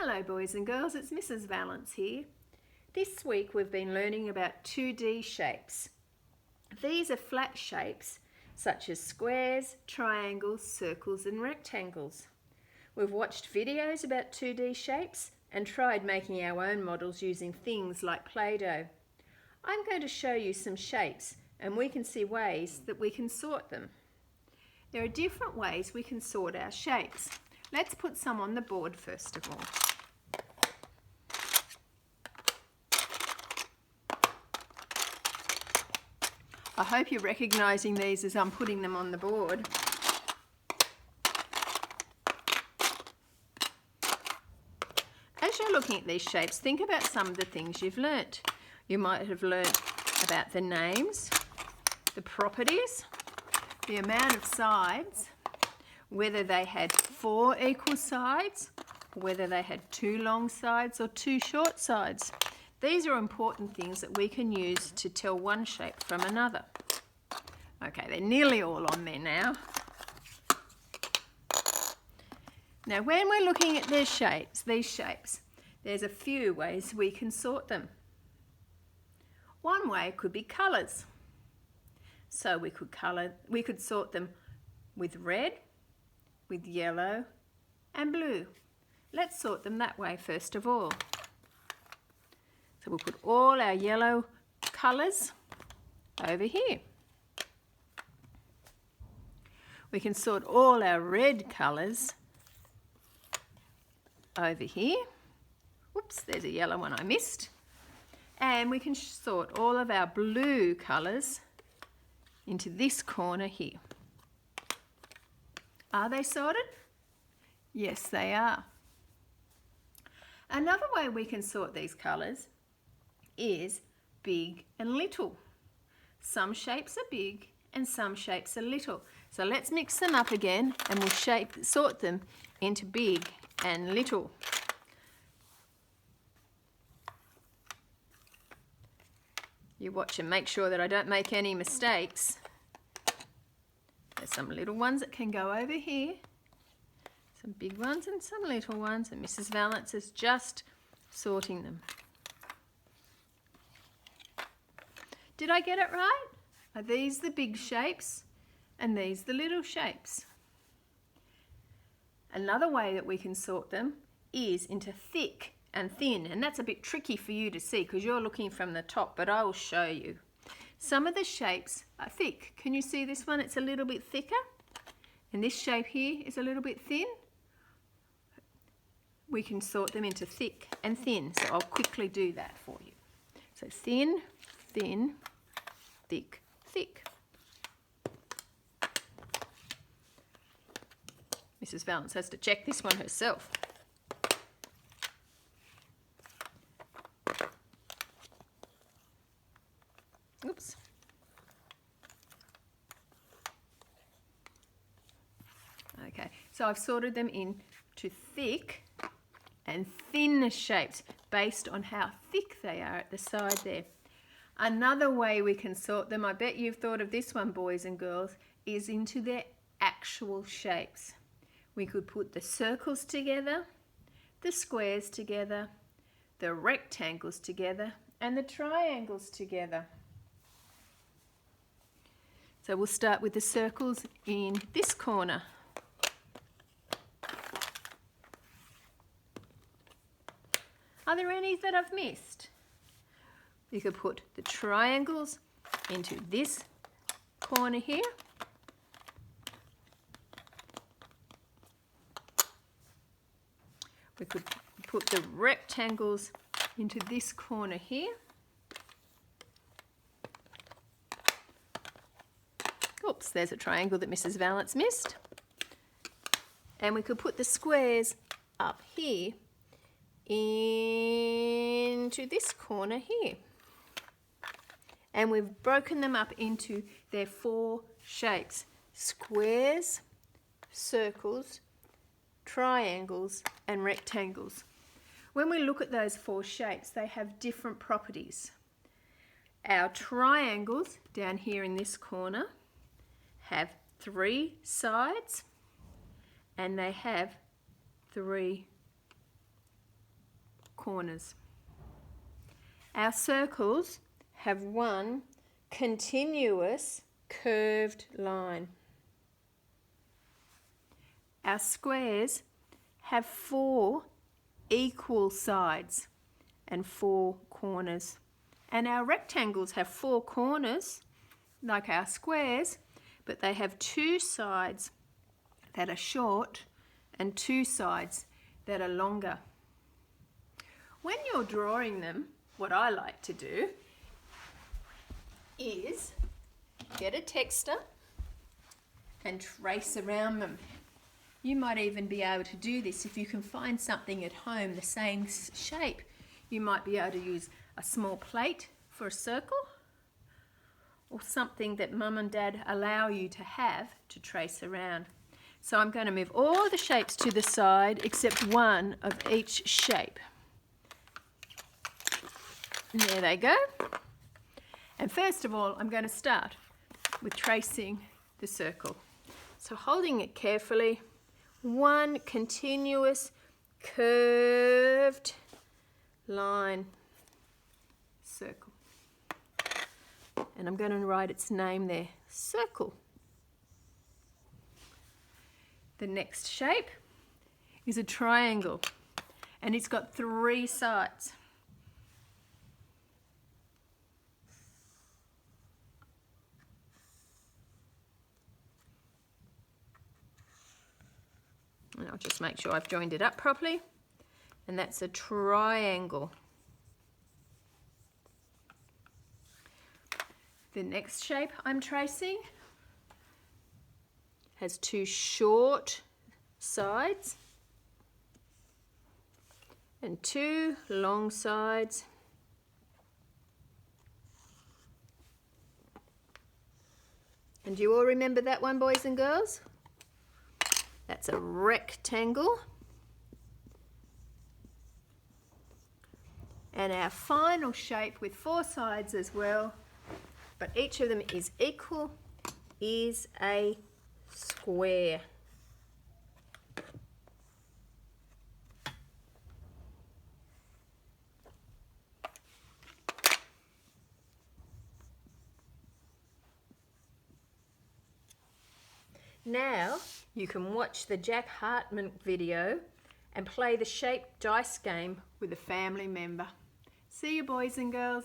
Hello boys and girls, it's Mrs. Valence here. This week we've been learning about 2D shapes. These are flat shapes such as squares, triangles, circles and rectangles. We've watched videos about 2D shapes and tried making our own models using things like Play-Doh. I'm going to show you some shapes and we can see ways that we can sort them. There are different ways we can sort our shapes. Let's put some on the board first of all. I hope you're recognising these as I'm putting them on the board. As you're looking at these shapes, think about some of the things you've learnt. You might have learnt about the names, the properties, the amount of sides, whether they had 4 equal sides, whether they had 2 long sides or 2 short sides. These are important things that we can use to tell one shape from another. Okay, they're nearly all on there now. Now when we're looking at these shapes, there's a few ways we can sort them. One way could be colours. So we could sort them with red, with yellow and blue. Let's sort them that way first of all. So we'll put all our yellow colours over here. We can sort all our red colours over here. Whoops, there's a yellow one I missed. And we can sort all of our blue colours into this corner here. Are they sorted? Yes, they are. Another way we can sort these colours is big and little. Some shapes are big and some shapes are little. So let's mix them up again and we'll sort them into big and little. You watch and make sure that I don't make any mistakes. There's some little ones that can go over here, some big ones and some little ones, and Mrs. Valence is just sorting them. Did I get it right? Are these the big shapes and these the little shapes? Another way that we can sort them is into thick and thin, and that's a bit tricky for you to see because you're looking from the top, but I will show you. Some of the shapes are thick. Can you see this one? It's a little bit thicker, and this shape here is a little bit thin. We can sort them into thick and thin, so I'll quickly do that for you. So thin, thin, thick, thick. Mrs. Valence has to check this one herself. Oops. Okay, so I've sorted them into thick and thin shapes based on how thick they are at the side there. Another way we can sort them, I bet you've thought of this one, boys and girls, is into their actual shapes. We could put the circles together, the squares together, the rectangles together, and the triangles together. So we'll start with the circles in this corner. Are there any that I've missed? You could put the triangles into this corner here. We could put the rectangles into this corner here. Oops, there's a triangle that Mrs. Valence missed. And we could put the squares up here into this corner here. And we've broken them up into their 4 shapes: squares, circles, triangles and rectangles. When we look at those 4 shapes, they have different properties. Our triangles down here in this corner have 3 sides and they have 3 corners. Our circles have one continuous curved line. Our squares have 4 equal sides and 4 corners. And our rectangles have 4 corners, like our squares, but they have 2 sides that are short and 2 sides that are longer. When you're drawing them, what I like to do is get a texter and trace around them. You might even be able to do this if you can find something at home the same shape. You might be able to use a small plate for a circle, or something that Mum and Dad allow you to have to trace around. So I'm going to move all the shapes to the side except one of each shape. And there they go. And first of all, I'm going to start with tracing the circle. So holding it carefully, one continuous curved line circle. And I'm going to write its name there, circle. The next shape is a triangle, and it's got 3 sides. And I'll just make sure I've joined it up properly. And that's a triangle. The next shape I'm tracing has 2 short sides and 2 long sides. And do you all remember that one, boys and girls? That's a rectangle. And our final shape with 4 sides as well, but each of them is equal, is a square. Now you can watch the Jack Hartman video and play the shape dice game with a family member. See you, boys and girls.